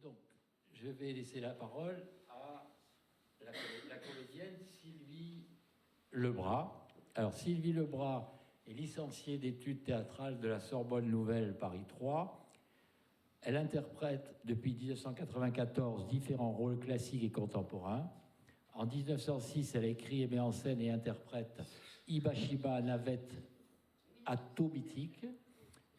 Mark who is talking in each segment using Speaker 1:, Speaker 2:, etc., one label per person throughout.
Speaker 1: Donc, je vais laisser la parole à la comédienne Sylvie Lebras. Alors, Sylvie Lebras est licenciée d'études théâtrales de la Sorbonne Nouvelle Paris 3. Elle interprète depuis 1994 différents rôles classiques et contemporains. En 1906, elle écrit et met en scène et interprète Ibashiba Navette Atomitique.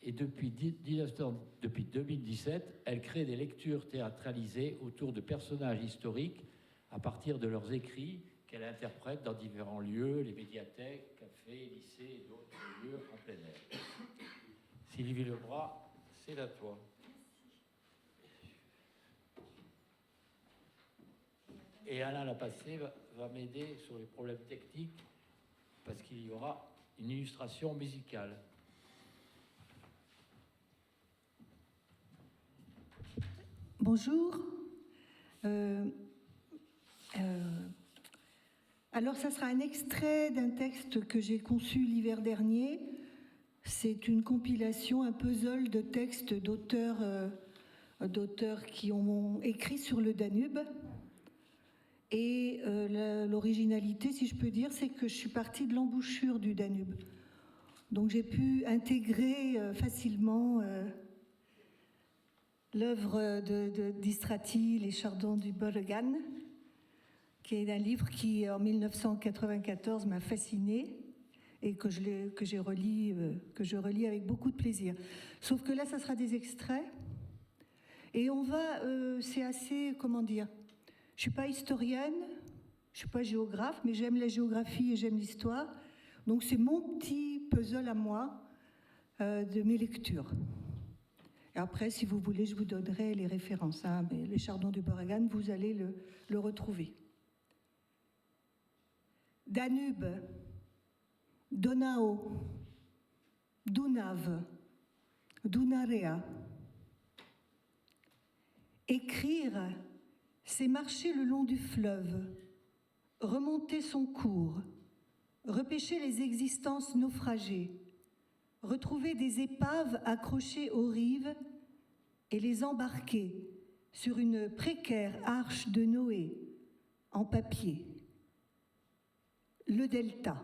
Speaker 1: Et depuis 2017, elle crée des lectures théâtralisées autour de personnages historiques à partir de leurs écrits qu'elle interprète dans différents lieux, les médiathèques, cafés, lycées et d'autres lieux en plein air. Sylvie Lebras, c'est à toi. Et Alain Lapassé va m'aider sur les problèmes techniques parce qu'il y aura une illustration musicale.
Speaker 2: Bonjour. Alors, ça sera un extrait d'un texte que j'ai conçu l'hiver dernier. C'est une compilation, un puzzle de textes d'auteurs qui ont écrit sur le Danube. Et l'originalité, si je peux dire, c'est que je suis partie de l'embouchure du Danube. Donc j'ai pu intégrer facilement l'œuvre d'Istrati, Les Chardons du Borregan, qui est un livre qui, en 1994, m'a fascinée et que je relis avec beaucoup de plaisir. Sauf que là, ça sera des extraits. Et on va... c'est assez... Comment dire ? Je ne suis pas historienne, je ne suis pas géographe, mais j'aime la géographie et j'aime l'histoire. Donc c'est mon petit puzzle à moi de mes lectures. Et après, si vous voulez, je vous donnerai les références. Hein, mais les Chardons du Borregan, vous allez le retrouver. Danube, Donau, Dunav, Dunarea. Écrire, c'est marcher le long du fleuve, remonter son cours, repêcher les existences naufragées, retrouver des épaves accrochées aux rives et les embarquer sur une précaire arche de Noé en papier. Le delta.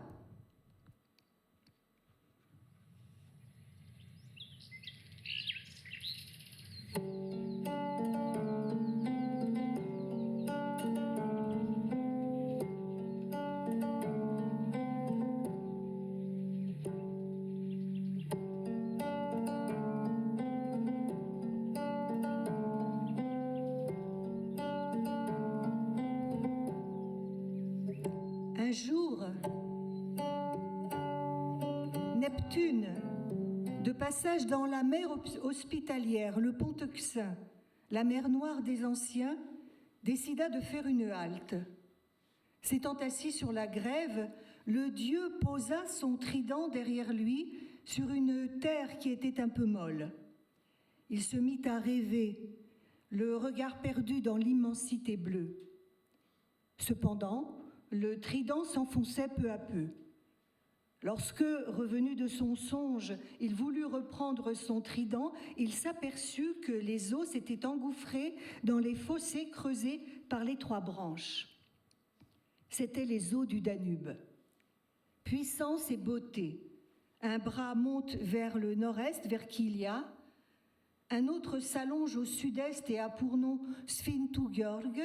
Speaker 2: Un jour, Neptune, de passage dans la mer hospitalière, le pont Euxin, la mer Noire des Anciens, décida de faire une halte. S'étant assis sur la grève, le dieu posa son trident derrière lui sur une terre qui était un peu molle. Il se mit à rêver, le regard perdu dans l'immensité bleue. Cependant, le trident s'enfonçait peu à peu. Lorsque, revenu de son songe, il voulut reprendre son trident, il s'aperçut que les eaux s'étaient engouffrées dans les fossés creusés par les 3 branches. C'étaient les eaux du Danube. Puissance et beauté. Un bras monte vers le nord-est, vers Kilia. Un autre s'allonge au sud-est et a pour nom Sfintugjörg.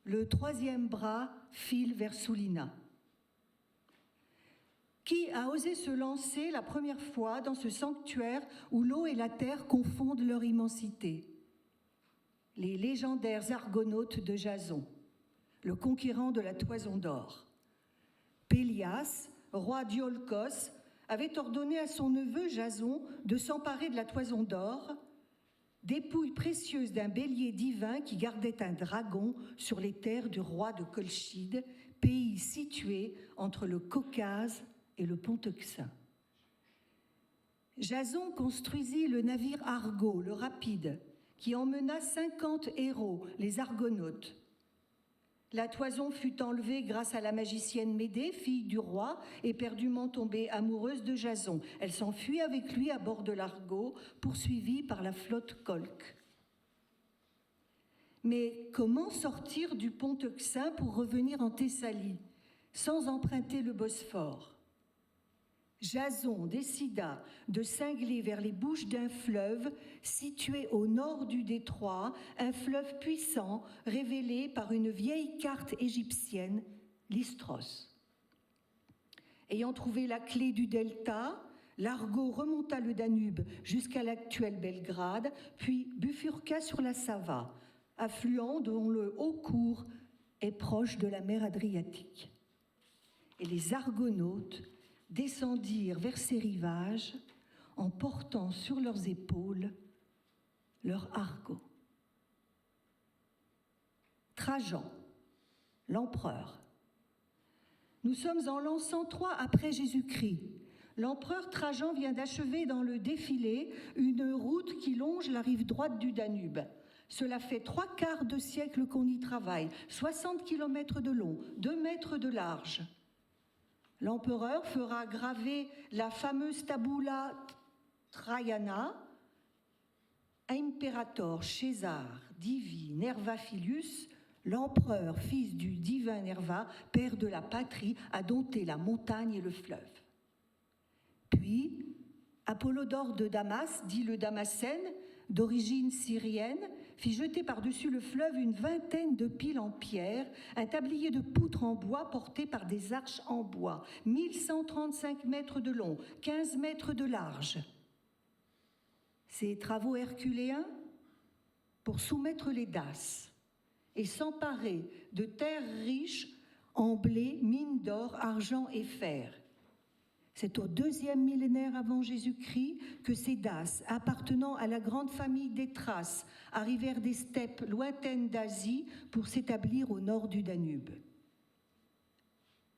Speaker 2: Le 3e bras file vers Sulina. Qui a osé se lancer la première fois dans ce sanctuaire où l'eau et la terre confondent leur immensité? Les légendaires argonautes de Jason, le conquérant de la Toison d'Or. Pélias, roi d'Iolcos, avait ordonné à son neveu Jason de s'emparer de la Toison d'Or, dépouille précieuse d'un bélier divin qui gardait un dragon sur les terres du roi de Colchide, pays situé entre le Caucase et le pont Euxin. Jason construisit le navire Argo, le rapide, qui emmena 50 héros, les Argonautes. La toison fut enlevée grâce à la magicienne Médée, fille du roi, éperdument tombée amoureuse de Jason. Elle s'enfuit avec lui à bord de l'Argo, poursuivie par la flotte Colque. Mais comment sortir du pont Euxin pour revenir en Thessalie, sans emprunter le Bosphore? Jason décida de cingler vers les bouches d'un fleuve situé au nord du détroit, un fleuve puissant révélé par une vieille carte égyptienne, l'Istros. Ayant trouvé la clé du delta, l'Argo remonta le Danube jusqu'à l'actuel Belgrade, puis bifurqua sur la Sava, affluent dont le haut cours est proche de la mer Adriatique. Et les Argonautes descendirent vers ces rivages en portant sur leurs épaules leur Argo. Trajan, l'empereur. Nous sommes en l'an 103 après Jésus-Christ. L'empereur Trajan vient d'achever dans le défilé une route qui longe la rive droite du Danube. Cela fait 3/4 de siècle qu'on y travaille, 60 km de long, 2 mètres de large. L'empereur fera graver la fameuse tabula Traiana, Imperator Caesar Divi Nerva Filius, l'empereur, fils du divin Nerva, père de la patrie, a dompté la montagne et le fleuve. Puis, Apollodore de Damas, dit le Damascène, d'origine syrienne, fit jeter par-dessus le fleuve une vingtaine de piles en pierre, un tablier de poutres en bois porté par des arches en bois, 1135 mètres de long, 15 mètres de large. Ces travaux herculéens pour soumettre les Daces et s'emparer de terres riches en blé, mines d'or, argent et fer. C'est au 2e millénaire avant Jésus-Christ que ces Daces, appartenant à la grande famille des Thraces, arrivèrent des steppes lointaines d'Asie pour s'établir au nord du Danube.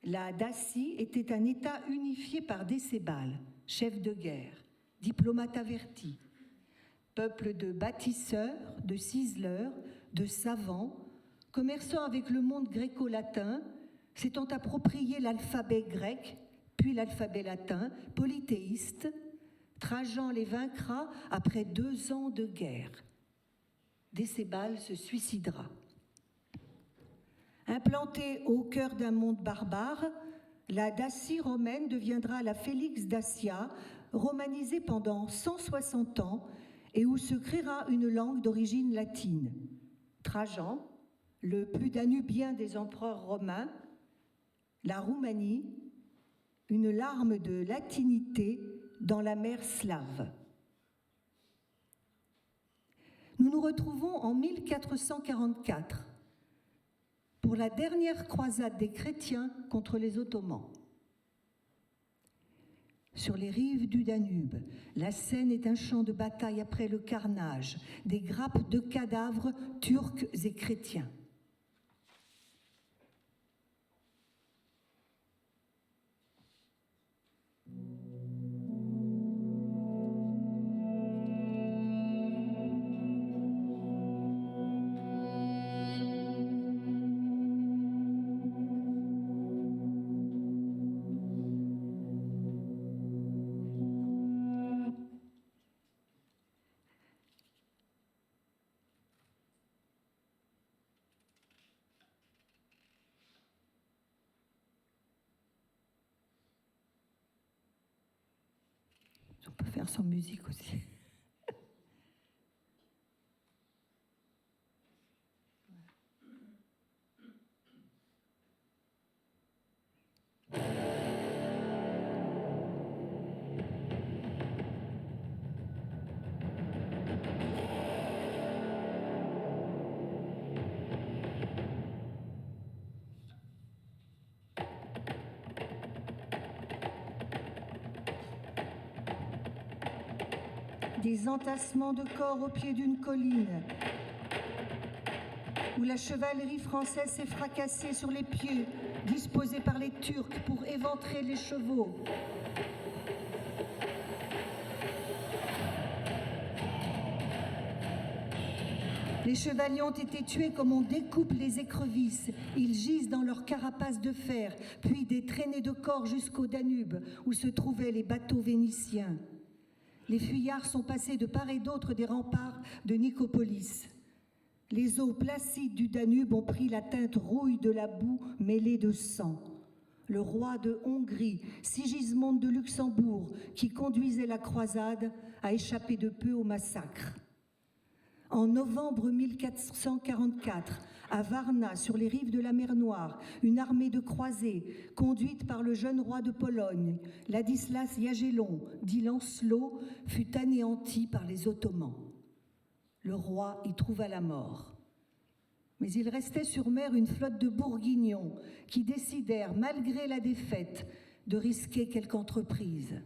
Speaker 2: La Dacie était un État unifié par Décébal, chef de guerre, diplomate averti, peuple de bâtisseurs, de ciseleurs, de savants, commerçant avec le monde gréco-latin, s'étant approprié l'alphabet grec, puis l'alphabet latin, polythéiste. Trajan les vaincra après 2 ans de guerre. Décébal se suicidera. Implantée au cœur d'un monde barbare, la Dacie romaine deviendra la Félix Dacia, romanisée pendant 160 ans et où se créera une langue d'origine latine. Trajan, le plus danubien des empereurs romains, la Roumanie, une larme de latinité dans la mer slave. Nous nous retrouvons en 1444 pour la dernière croisade des chrétiens contre les Ottomans. Sur les rives du Danube, la Seine est un champ de bataille après le carnage, des grappes de cadavres turcs et chrétiens. On peut faire sans musique aussi. Des entassements de corps au pied d'une colline, où la chevalerie française s'est fracassée sur les pieux disposés par les Turcs pour éventrer les chevaux. Les chevaliers ont été tués comme on découpe les écrevisses. Ils gisent dans leurs carapaces de fer, puis des traînées de corps jusqu'au Danube, où se trouvaient les bateaux vénitiens. Les fuyards sont passés de part et d'autre des remparts de Nicopolis. Les eaux placides du Danube ont pris la teinte rouille de la boue mêlée de sang. Le roi de Hongrie, Sigismond de Luxembourg, qui conduisait la croisade, a échappé de peu au massacre. En novembre 1444, à Varna, sur les rives de la mer Noire, une armée de croisés, conduite par le jeune roi de Pologne, Ladislas Jagellon, dit Lancelot, fut anéantie par les Ottomans. Le roi y trouva la mort. Mais il restait sur mer une flotte de Bourguignons qui décidèrent, malgré la défaite, de risquer quelque entreprise.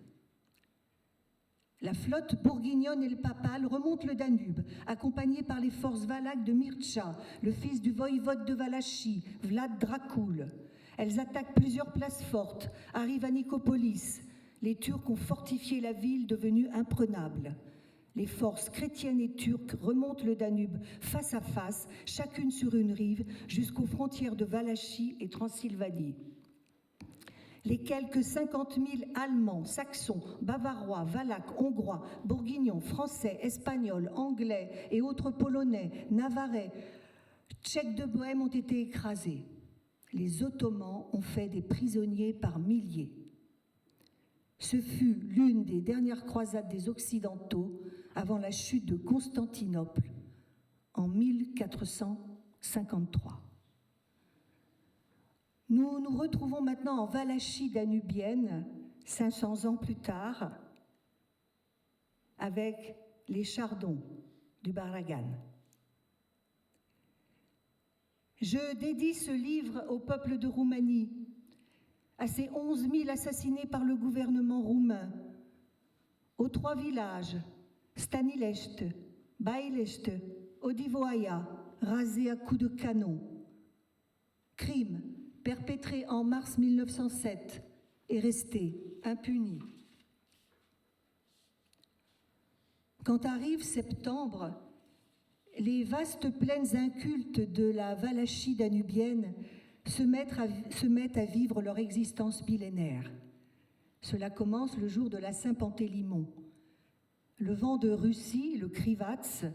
Speaker 2: La flotte bourguignonne et le papale remontent le Danube, accompagnée par les forces valaques de Mircea, le fils du voïvode de Valachie, Vlad Dracul. Elles attaquent plusieurs places fortes, arrivent à Nicopolis. Les Turcs ont fortifié la ville devenue imprenable. Les forces chrétiennes et turques remontent le Danube face à face, chacune sur une rive, jusqu'aux frontières de Valachie et Transylvanie. Les quelques 50 000 Allemands, Saxons, Bavarois, Valaques, Hongrois, Bourguignons, Français, Espagnols, Anglais et autres Polonais, Navarrais, Tchèques de Bohême ont été écrasés. Les Ottomans ont fait des prisonniers par milliers. Ce fut l'une des dernières croisades des Occidentaux avant la chute de Constantinople en 1453. Nous nous retrouvons maintenant en Valachie danubienne, 500 ans plus tard, avec les Chardons du Baragan. Je dédie ce livre au peuple de Roumanie, à ces 11 000 assassinés par le gouvernement roumain, aux 3 villages, Stanilești, Băilești, Odivoaia, rasés à coups de canon. Crime perpétré en mars 1907 et resté impuni. Quand arrive septembre, les vastes plaines incultes de la Valachie danubienne se mettent à vivre leur existence millénaire. Cela commence le jour de la Saint-Pantélimon. Le vent de Russie, le Krivats,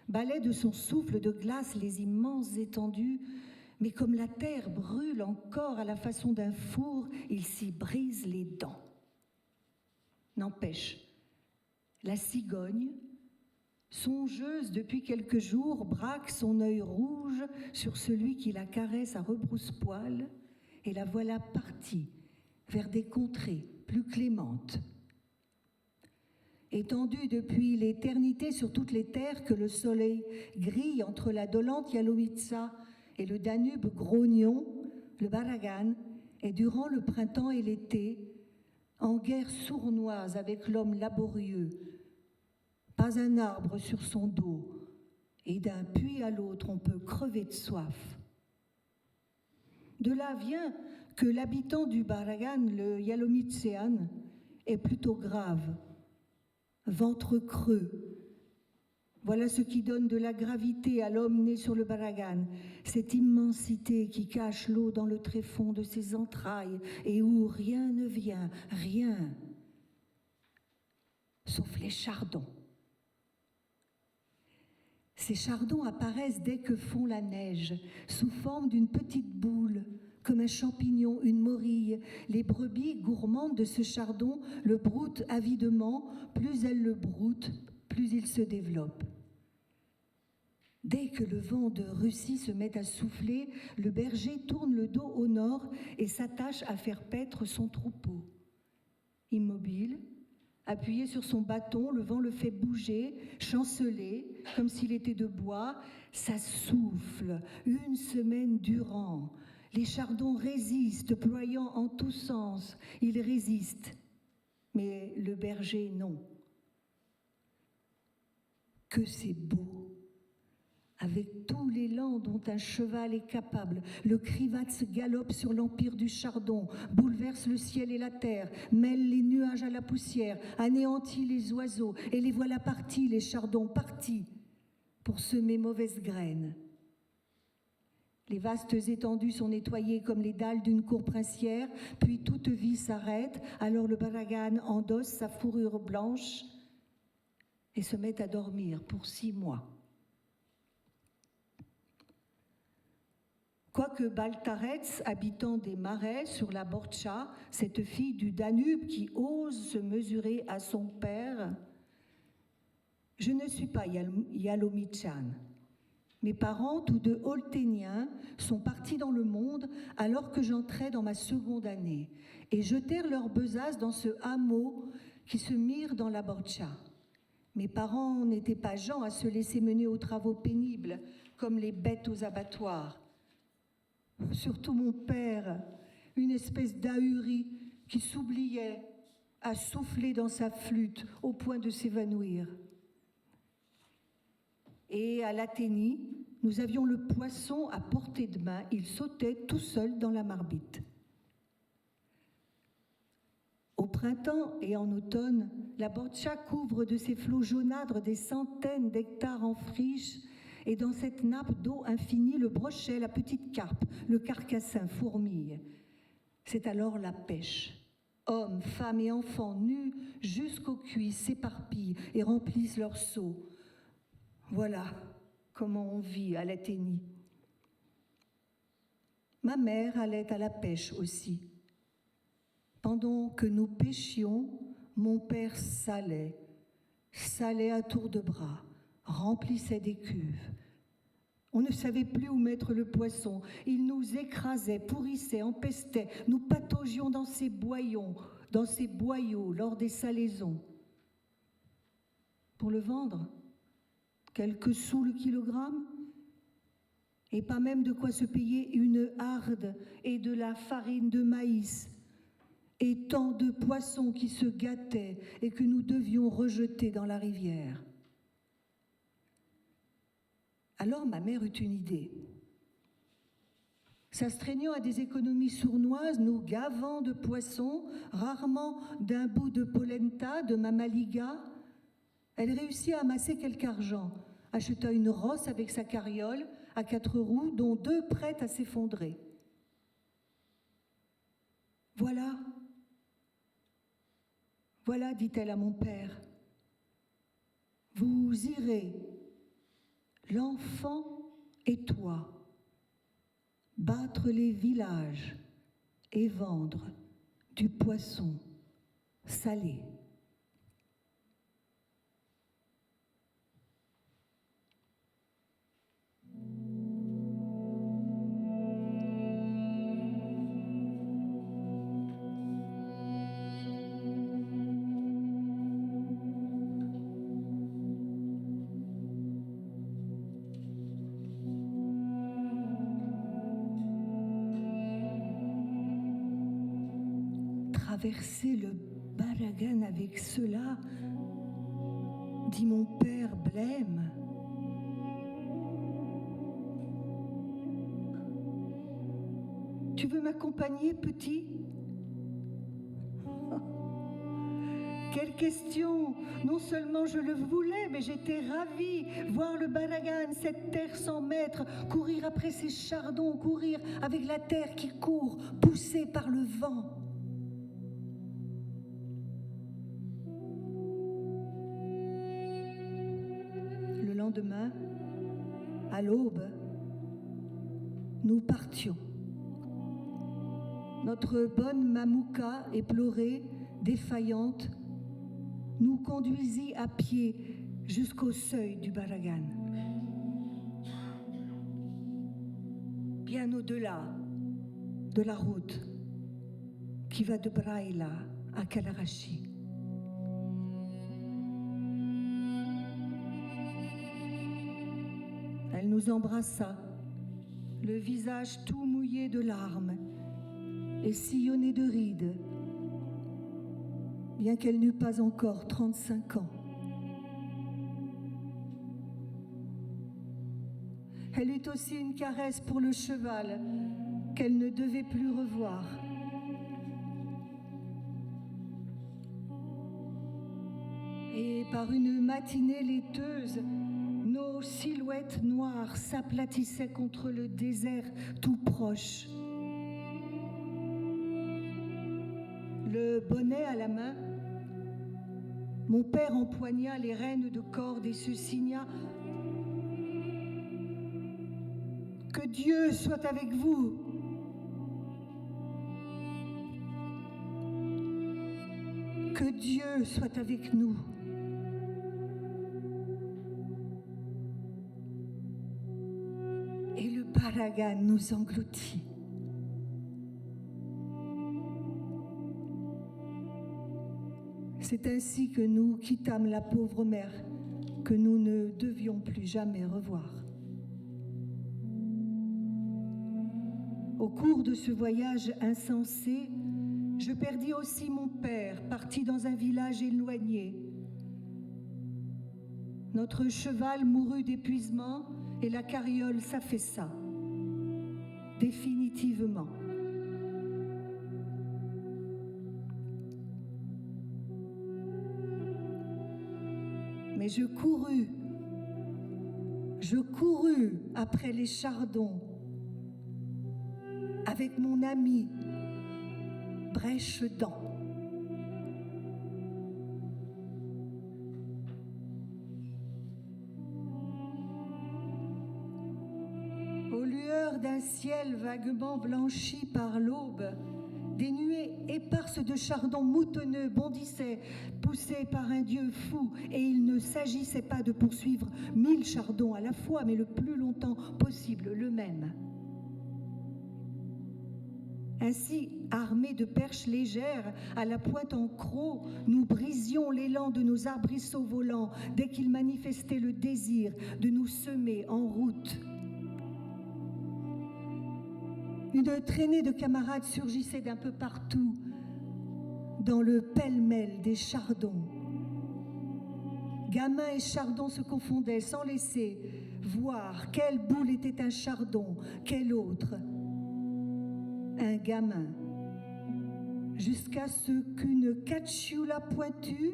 Speaker 2: balaie de son souffle de glace les immenses étendues, mais comme la terre brûle encore à la façon d'un four, il s'y brise les dents. N'empêche, la cigogne, songeuse depuis quelques jours, braque son œil rouge sur celui qui la caresse à rebrousse-poil, et la voilà partie vers des contrées plus clémentes. Étendue depuis l'éternité sur toutes les terres que le soleil grille entre la dolente Yalomitsa et le Danube grognon, le Baragan est durant le printemps et l'été en guerre sournoise avec l'homme laborieux. Pas un arbre sur son dos, et d'un puits à l'autre on peut crever de soif. De là vient que l'habitant du Baragan, le Yalomitséan, est plutôt grave, ventre creux. Voilà ce qui donne de la gravité à l'homme né sur le Baragan, cette immensité qui cache l'eau dans le tréfonds de ses entrailles et où rien ne vient, rien, sauf les chardons. Ces chardons apparaissent dès que fond la neige, sous forme d'une petite boule, comme un champignon, une morille. Les brebis gourmandes de ce chardon le broutent avidement, plus elles le broutent, plus il se développe. Dès que le vent de Russie se met à souffler, le berger tourne le dos au nord et s'attache à faire paître son troupeau. Immobile, appuyé sur son bâton, le vent le fait bouger, chanceler, comme s'il était de bois. Ça souffle, une semaine durant. Les chardons résistent, ployant en tous sens. Ils résistent, mais le berger, non. Que c'est beau! Avec tout l'élan dont un cheval est capable, le Krivats galope sur l'empire du chardon, bouleverse le ciel et la terre, mêle les nuages à la poussière, anéantit les oiseaux, et les voilà partis, les chardons, partis, pour semer mauvaises graines. Les vastes étendues sont nettoyées comme les dalles d'une cour princière, puis toute vie s'arrête, alors le Baragan endosse sa fourrure blanche et se met à dormir pour 6 mois. Quoique Baltaretz, habitant des marais sur la Borcha, cette fille du Danube qui ose se mesurer à son père, je ne suis pas Yalomichan. Mes parents, tous deux holténiens, sont partis dans le monde alors que j'entrais dans ma seconde année et jetèrent leurs besaces dans ce hameau qui se mire dans la Borcha. Mes parents n'étaient pas gens à se laisser mener aux travaux pénibles comme les bêtes aux abattoirs. Surtout mon père, une espèce d'ahuri qui s'oubliait à souffler dans sa flûte au point de s'évanouir. Et à l'Athénie, nous avions le poisson à portée de main. Il sautait tout seul dans la marmite. Au printemps et en automne, la Borcha couvre de ses flots jaunâtres des centaines d'hectares en friche. Et dans cette nappe d'eau infinie, le brochet, la petite carpe, le carcassin fourmille. C'est alors la pêche. Hommes, femmes et enfants nus jusqu'aux cuisses s'éparpillent et remplissent leurs seaux. Voilà comment on vit à l'Athénie. Ma mère allait à la pêche aussi. Pendant que nous pêchions, mon père salait à tour de bras, remplissait des cuves. On ne savait plus où mettre le poisson. Il nous écrasait, pourrissait, empestait. Nous pataugions dans ces boyaux lors des salaisons. Pour le vendre, quelques sous le kilogramme, et pas même de quoi se payer une harde et de la farine de maïs, et tant de poissons qui se gâtaient et que nous devions rejeter dans la rivière. Alors ma mère eut une idée. S'astreignant à des économies sournoises, nous gavant de poissons, rarement d'un bout de polenta, de mamaliga, elle réussit à amasser quelque argent, acheta une rosse avec sa carriole à 4 roues, dont 2 prêtes à s'effondrer. Voilà, dit-elle à mon père, vous irez, l'enfant et toi, battre les villages et vendre du poisson salé. Traverser le Baragan avec cela, dit mon père blême. Tu veux m'accompagner, petit? Quelle question! Non seulement je le voulais, mais j'étais ravie. Voir le Baragan, cette terre sans maître, courir après ces chardons, courir avec la terre qui court, poussée par le vent. Le lendemain, à l'aube, nous partions. Notre bonne Mamouka, éplorée, défaillante, nous conduisit à pied jusqu'au seuil du Baragan. Bien au-delà de la route qui va de Braila à Kalarachi. Elle nous embrassa, le visage tout mouillé de larmes et sillonné de rides, bien qu'elle n'eût pas encore 35 ans. Elle eut aussi une caresse pour le cheval qu'elle ne devait plus revoir. Et par une matinée laiteuse, nos silhouettes noires s'aplatissaient contre le désert tout proche. Le bonnet à la main, mon père empoigna les rênes de corde et se signa Que Dieu soit avec vous. Que Dieu soit avec nous. Et le balagan nous engloutit. C'est ainsi que nous quittâmes la pauvre mère que nous ne devions plus jamais revoir. Au cours de ce voyage insensé, je perdis aussi mon père, parti dans un village éloigné. Notre cheval mourut d'épuisement et la carriole s'affaissa, définitivement. Mais je courus après les chardons avec mon ami Brèche-Dent. Aux lueurs d'un ciel vaguement blanchi par l'aube, des nuées éparses de chardons moutonneux bondissaient, poussés par un dieu fou, et il ne s'agissait pas de poursuivre 1000 chardons à la fois, mais le plus longtemps possible, le même. Ainsi, armés de perches légères, à la pointe en croc, nous brisions l'élan de nos arbrisseaux volants dès qu'ils manifestaient le désir de nous semer en route. Une traînée de camarades surgissait d'un peu partout, dans le pêle-mêle des chardons. Gamins et chardons se confondaient sans laisser voir quelle boule était un chardon, quel autre un gamin, jusqu'à ce qu'une cachioula pointue,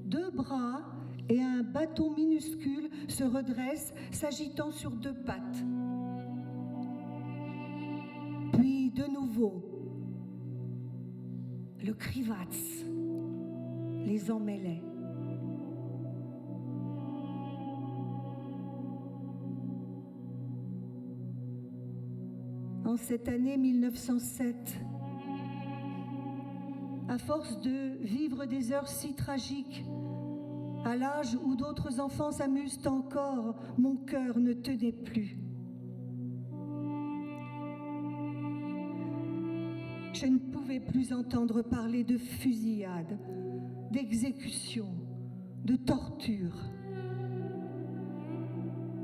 Speaker 2: 2 bras et un bâton minuscule se redressent, s'agitant sur 2 pattes. Puis de nouveau, le crivatz les emmêlait. En cette année 1907, à force de vivre des heures si tragiques, à l'âge où d'autres enfants s'amusent encore, mon cœur ne tenait plus. Je ne pouvais plus entendre parler de fusillade, d'exécution, de torture.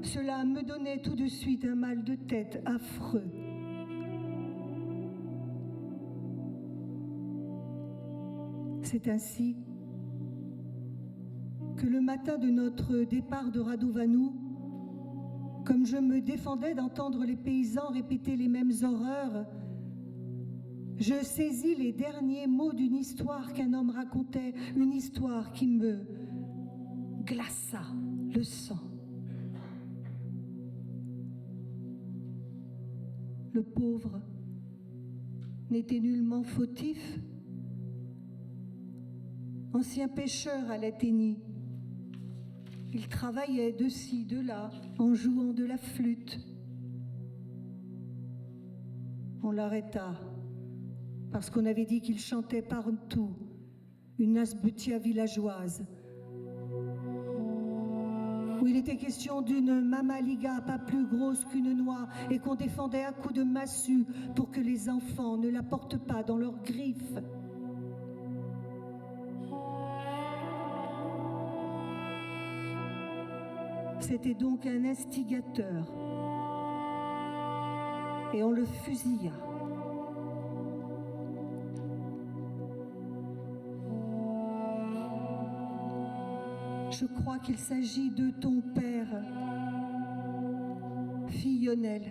Speaker 2: Cela me donnait tout de suite un mal de tête affreux. C'est ainsi que le matin de notre départ de Radovanu, comme je me défendais d'entendre les paysans répéter les mêmes horreurs, je saisis les derniers mots d'une histoire qu'un homme racontait, une histoire qui me glaça le sang. Le pauvre n'était nullement fautif. Ancien pêcheur à l'Athénie, il travaillait de ci, de là, en jouant de la flûte. On l'arrêta parce qu'on avait dit qu'il chantait partout une asbutia villageoise, où il était question d'une mamaliga pas plus grosse qu'une noix et qu'on défendait à coups de massue pour que les enfants ne la portent pas dans leurs griffes. C'était donc un instigateur et on le fusilla. Je crois qu'il s'agit de ton père, Fillonel.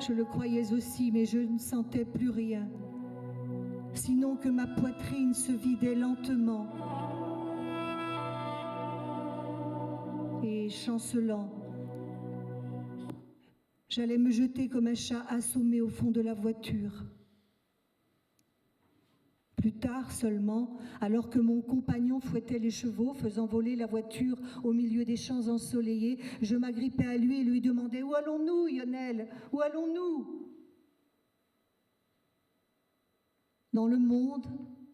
Speaker 2: Je le croyais aussi, mais je ne sentais plus rien, sinon que ma poitrine se vidait lentement. Et chancelant, j'allais me jeter comme un chat assommé au fond de la voiture. Plus tard seulement, alors que mon compagnon fouettait les chevaux, faisant voler la voiture au milieu des champs ensoleillés, je m'agrippais à lui et lui demandais « Où allons-nous, Lionel? Où allons-nous » Dans le monde,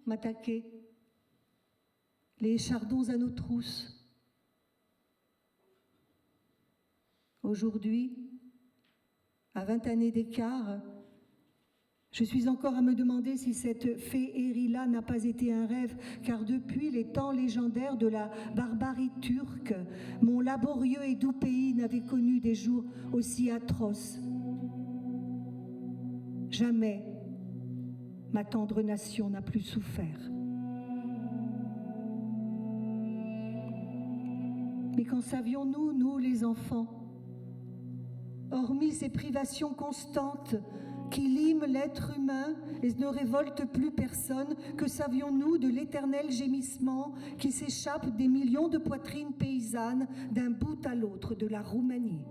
Speaker 2: m'attaquer, les chardons à nos trousses. Aujourd'hui, à 20 années d'écart, je suis encore à me demander si cette féerie-là n'a pas été un rêve, car depuis les temps légendaires de la barbarie turque, mon laborieux et doux pays n'avait connu des jours aussi atroces. Jamais ma tendre nation n'a plus souffert. Mais qu'en savions-nous, nous les enfants, hormis ces privations constantes qui liment l'être humain et ne révoltent plus personne, que savions-nous de l'éternel gémissement qui s'échappe des millions de poitrines paysannes d'un bout à l'autre de la Roumanie?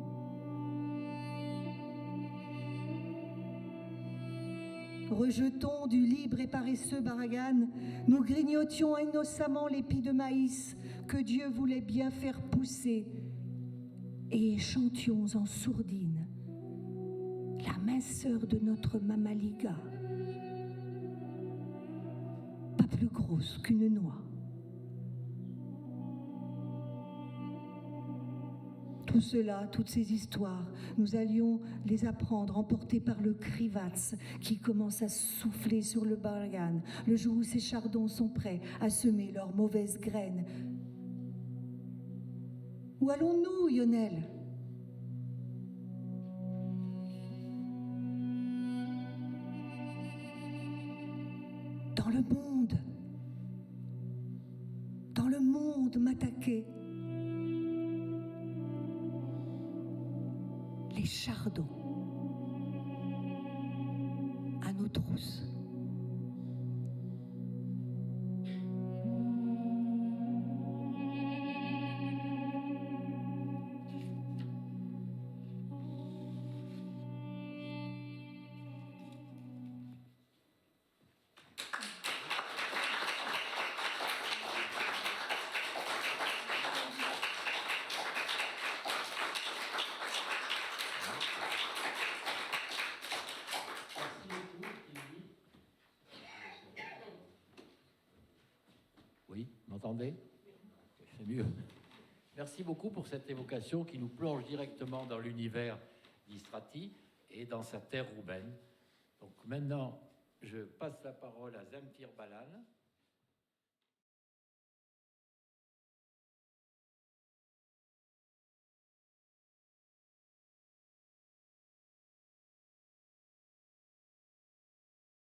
Speaker 2: Rejetons du libre et paresseux Baragan, nous grignotions innocemment l'épi de maïs que Dieu voulait bien faire pousser et chantions en sourdine la minceur de notre mamaliga, pas plus grosse qu'une noix. Tout cela, toutes ces histoires, nous allions les apprendre, emportés par le Krivats qui commence à souffler sur le Baragan, le jour où ces chardons sont prêts à semer leurs mauvaises graines. Où allons-nous, Lionel? Dans le monde m'attaquer. Les chardons à nos trousses.
Speaker 1: Oui, m'entendez? C'est mieux. Merci beaucoup pour cette évocation qui nous plonge directement dans l'univers d'Istrati et dans sa terre roumaine. Donc maintenant, je passe la parole à Zemfir Balan.